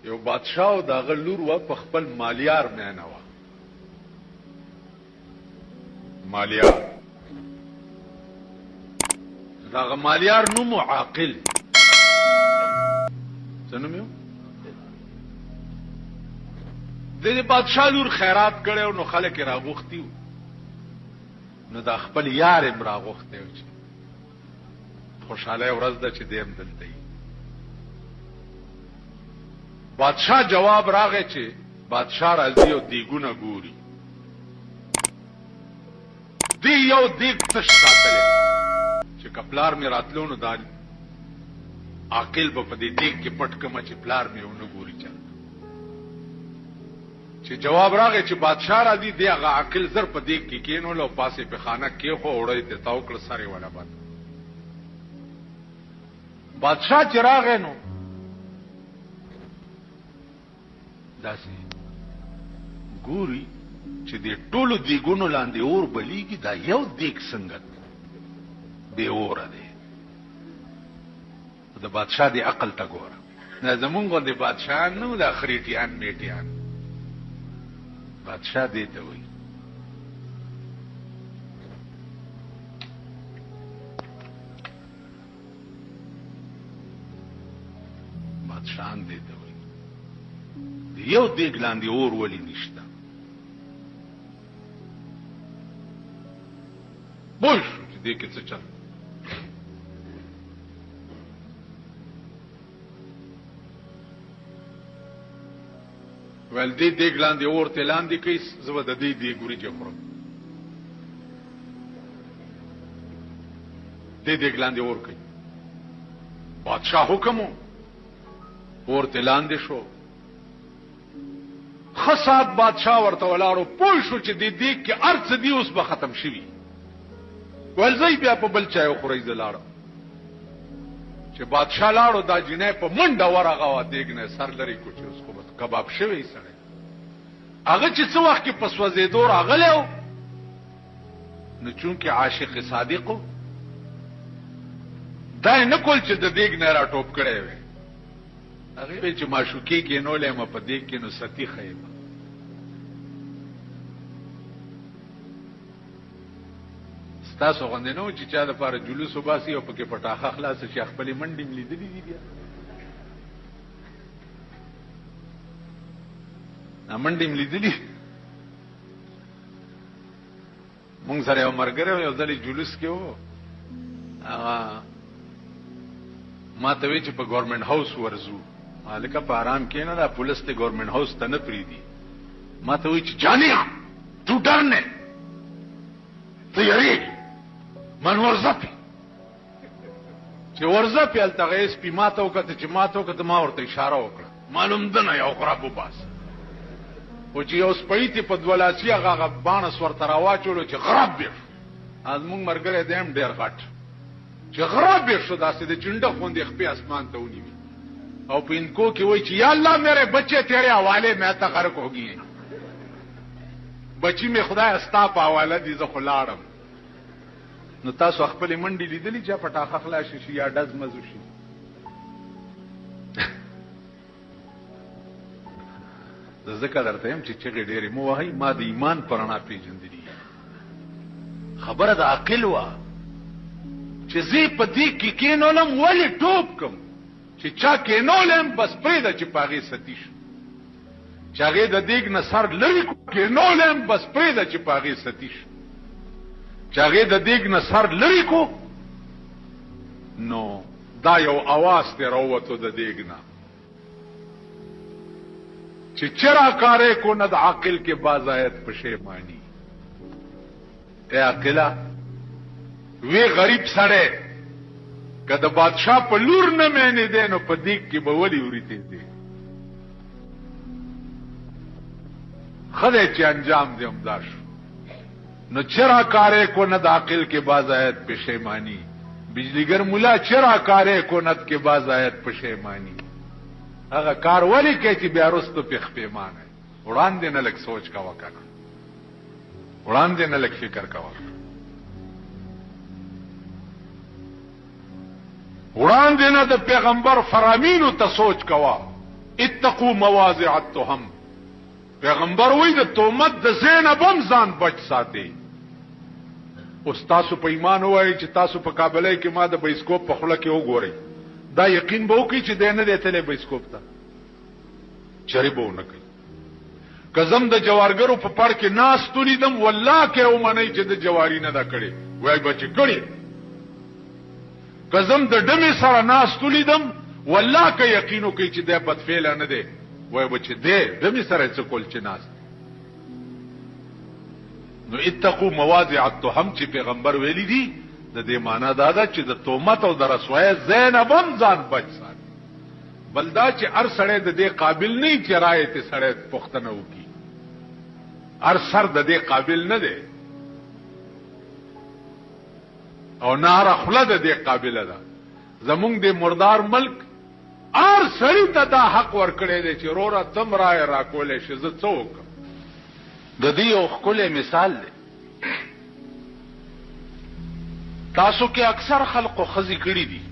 یو بادشاہ او داغه لور و په خپل مالیار مینه و مالیار داغه مالیار نوم عاقل څنګه یو د بادشاہ لور خیرات کړو نو خلک راغوختي نو د خپل یار امراغوخته و چې خوشاله ورځ ده چې دیم دلته بادشاہ جواب راغی چې بادشاہ راځي او دیګونه ګوري دی یو دیګ تش ساتل چې کپلار می راتلو نو دال عاقل په دې دیګ کې پټ کما چې پلار می ونه ګوري چې جواب راغی چې بادشاہ راځي دی هغه عاقل زر په دیګ کې کینول او پاسې په خانه کې خو وړي ته توکل سره ولا بات بادشاہ چراغ نو داسي ګوري چې دې ټولو دیګونو لاندې اور بلیږي دا یو دیګ څنګه به اور دی د بادشاہ دی عقل تا ګوره نه زمونږ د بادشاہ نو د اخریټیان میټیان بادشاہ دې ته وایي بادشاہ دې ته وایي یو دیګ لاندې اور ولی نشته بوش چې دې کې څه چل ول دې دیګ لاندې اور ته لاندې کوي زو د دې دی ګوري چې خورم دې دیګ لاندې اور کوي بادشاہ حکم اور ته لاندې شو خصات بادشاہ ورته ولاړو پوه شو چې دې دیګ کې ارڅ دی اوس به ختم شي ولزی بیا په بل چا خوري زلاړو چې بادشاہ لاړو دا جنې په منډه ورغه و دیګ نه سر لري کو چې اوس کو کباب شوی سره هغه چې څو وخت کې پسوځې دور اغلو نو چونکه عاشق صادقو دا نه کول چې د دیګ نه را ټوپ کړي وي هغه چې معشوقي کې نو له م په دیګ کې نو ستی خیبه تاسو غوندې نو چې چا د لپاره جلوس وباسي او پکې پټاخه خلاص شي خپل منډې ملیدلې دي بیا منډې ملیدلې مونږ سره یو مرګره یو ځلې جلوس کې وو ما ته وی چې په ګورنمنت هاوس ورزو الکه په آرام کې نه دا پولیس ته ګورنمنت هاوس ته نه پریدي ما ته وی چې جانیا تو ډرنه ته یری من ورزپی چې ورزپی التغیس پی ماته وکړه چې ماته وکړه ما ورته اشاره وکړه معلوم ده نه یو غراب وباس او چې یو سپېتی په دولاسي هغه باڼس ورته راواچولو چې غراب بیر از مونږ مرګره دیم ډیر غټ چې غراب بیر شو داسې د چنډه خوندې خپې اسمان ته ونیوي او په انکو کې وای چې یا الله میرے بچے تیرے حوالے میں تا غرق ہو گئی بچی می خدای استا په حواله دي زه خلاړم نو تاسو خپل منډي لیدلی چې پټاخه خلاص شي یا دز مزو شي د ذکر درته هم چې ډېرې مو وای ما د ایمان پرانا پیژندلی خبره د عقل وا چې زی په دې کې کینولم ولی ټوب کوم چې چا کینولم بس پرې د چې پاغي ستیش چاغه د دیګ نه سر لری کینولم بس پرې د چې پاغي ستیش چاغه د دیګ نه سر لری کو نو دا یو आवाज ته راوته د دیګ نه چې چرا کارې کو نه د عقل کې بازایت پښیمانی اے عقلا وی غریب سره کله بادشاہ په لور نه مینه دینو په دیګ کې به ولی ورته دي خدای چې انجام دې امداش نو چرا کارې کو نه د عقل کې بازایت پښیمانی بجلیګر مولا چرا کارې کو نه کې بازایت پښیمانی هغه کار ولی کوي چې بیا رستو پخ پیمانه وړاندې نه لک سوچ کا وکړه وړاندې نه لک فکر کا وکړه وړاندې نه د پیغمبر فرامینو ته سوچ کوا اتقوا مواضع التهم. پیغمبر وی د تهمت د زینب هم ځان بچ ساتي. اوس تاسو په ایمان وایي چې تاسو په کابل کې ما د بایسکوپ په خوله کې وګورئ، دا یقین به وکړي چې دینه دې تلې بایسکوپ ته چری به ونه کوي. کزم د جوارګرو په پړ کې ناس تولیدم والله کې او منی چې د جواری نه دا کړي وای بچ کړي. کزم د ډمې سره ناس تولیدم والله کې یقینو کوي چې د بد فعل نه دی وای بچ دې ډمې سره څه کول چې ناس. نو اتقوا مواضع التهم چې پیغمبر ویلي دي د دې معنا دا ده چې د تهمت او د رسوای زینب هم ځان بچ ساتي. بلدا چې هر سړی د دې قابل نه چې رائے ته سړی پښتنه وکي، هر سر د دې قابل نه دی او نار خله د دې قابل ده. زمونږ د مردار ملک هر سړی ته دا حق ورکړی دی چې رورا تم رائے راکولې شي زه څه وکم. د دې یو ښکلی مثال دی. تاسو کې اکثر خلقو خزي کړي دي.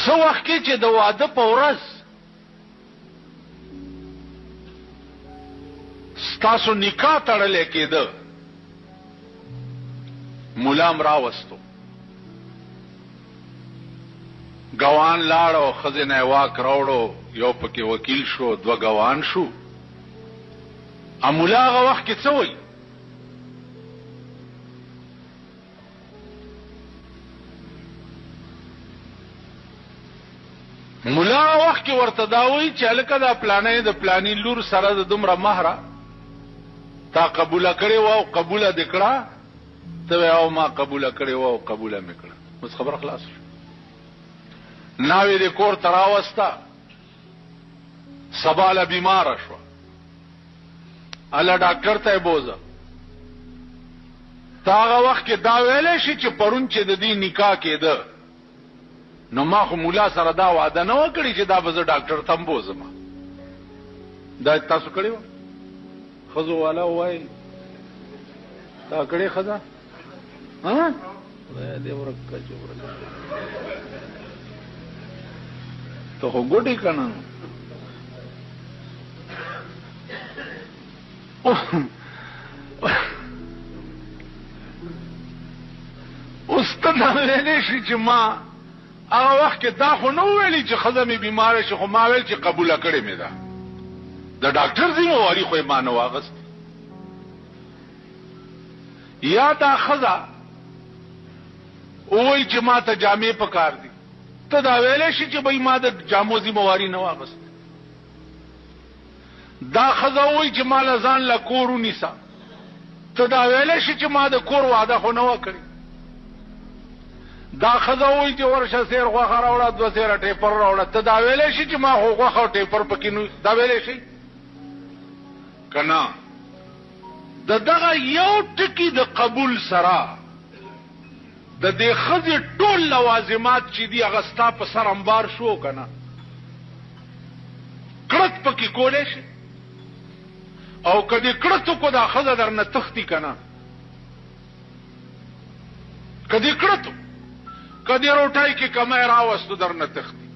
سو وخت کې چې د واده په ورځ ستاسو نکاح تړلې کېده، ملام راوستو، ګوان لاړو، خزینه واک راوړو، یو پکې وکیل شو، دو ګوان شو. امولا هغه وخت کې څه وایي؟ مولا وخت کې ورته دا وایي چې هلکه دا پلانې د پلانې لور سره د دومره مهره تا قبوله کړې وه او قبوله دې کړه، ته وایې او ما قبوله کړې وه او قبوله مې کړه. اوس خبره خلاص شو. ناوې دې کور ته راوسته، سبا له بیماره شوه، هله ډاکټر ته یې بوزه. تا هغه وخت کې دا ویلی شي چې پرون چې د دې نکاح کېده نو ما خو مولا سره دا وعده نه وکړي چې دا به زه ډاکټر ته هم بوزم. دا تاسو کړی وه؟ ښځو والا ووایي تا کړې ښځه؟ دې ورکه چې ورکه ته خو ګوډې که نه. اوس ته دا ویلی شي چې ما هغه وخت کې دا خو نه ویلي چې ښځه مې بیماره شي، خو ما ویل چې قبوله کړې مې ده. د ډاکټر ذمواري خو یې ما نه واغست. یا دا ښځه ووایي چې ما ته جامې پکار دي، ته دا ویلی شي چې بھئی ما د جامو ذمواري نه واغست. دا ښځه ووایي چې ما له ځان له کور ونیسه، ته دا ویلی شي چې ما د کور واده خو نه وه کړې. دا ښځه وایي چې ورشه سیر غوښه راوړه، دوه سیره ټیپر راوړه، ته دا ویلی شي چې ما خو غوښه او ټیپر پکې نه، دا ویلی شي که نه؟ د دغه یو ټکي د قبول سره د دې ښځې ټول لوازمات چې دي هغه ستا په سر انبار شو که نه؟ کړت پکې کولی شي او که دې کړت وکړو دا ښځه در نه تښتي که نه؟ که دې کړت کدی روټای کې کمی راوستو در نه تختی،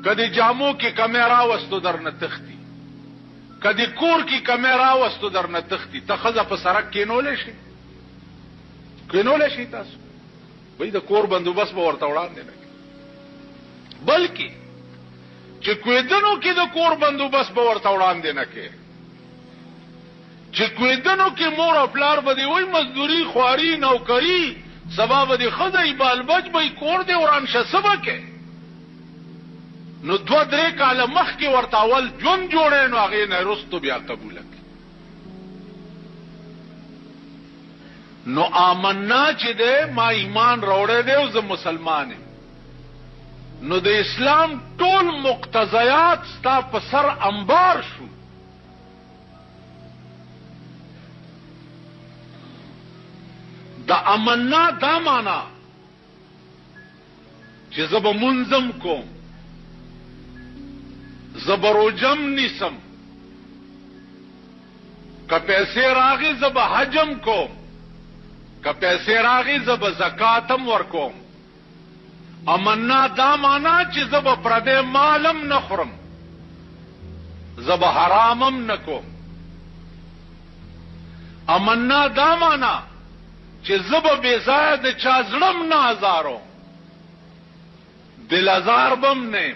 کدی جامو کې کمی راوستو در نه تختی، کدی کور کې کمی راوستو در نه تختی. ته ښځه په سړک کېنولی شي؟ کېنولی شي تاسو؟ وایي د کور بندوبست به ورته وړاندې نه کوي، بلکې چې کویدنو کې د کور بندوبست به ورته وړاندې نه کوي، چې کویدنو کې مور او پلار به دې وایي مزدوري، خواري، نوکري، سبا به دې ښځه بال بچ به کور دې وران شه څه به کې؟ نو 2-3 کاله مخکې ورته اول ژوند جوړی، نو هغې نه وروستو بیا قبوله کړي. نو آمنا چې دی ما ایمان راوړی دی او زه مسلمان یم، نو د اسلام ټول مقتضیات ستا په سر انبار شو. دا امنا دا معنا چې زه به منظم کوم، زه به روجم نیسم، که پیسې راغی زه به حجم کوم، که پیسې راغی زه به زکاتم ورکوم، امنا دا معنا چې زب پردې مالم نخرم زب حرامم نکوم امنا دا معنا چې زب بے ځای د چا زړم نه هزارو دل هزار بم نه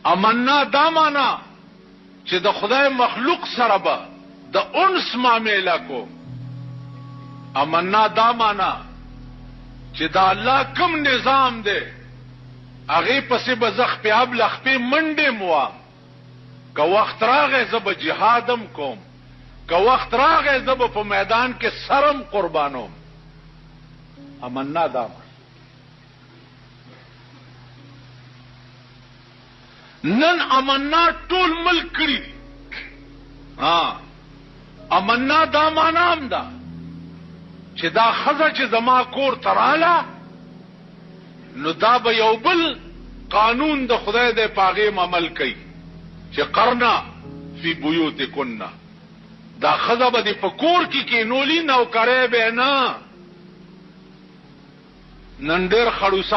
امنا دا معنا چې د خدای مخلوق سره به د انس معامله کو امنا دا معنا چې دا الله کوم نظام دی هغه پسې به زخ په ابلخ په منډه موا که وخت راغی زب جهادم کوم که وخت راغی زب په میدان کې سرم قربانوم امنا دا نن امنا ټول ملک کړی امنا دا مانام دا چې دا خزه چې زما کور تراله نو دا به یو بل قانون د خدای د پاغه عمل کوي چې قرنا فی بیوتکن دا خزه به د فکور کې کینولی نو کرے به نه نن ډېر خړوسا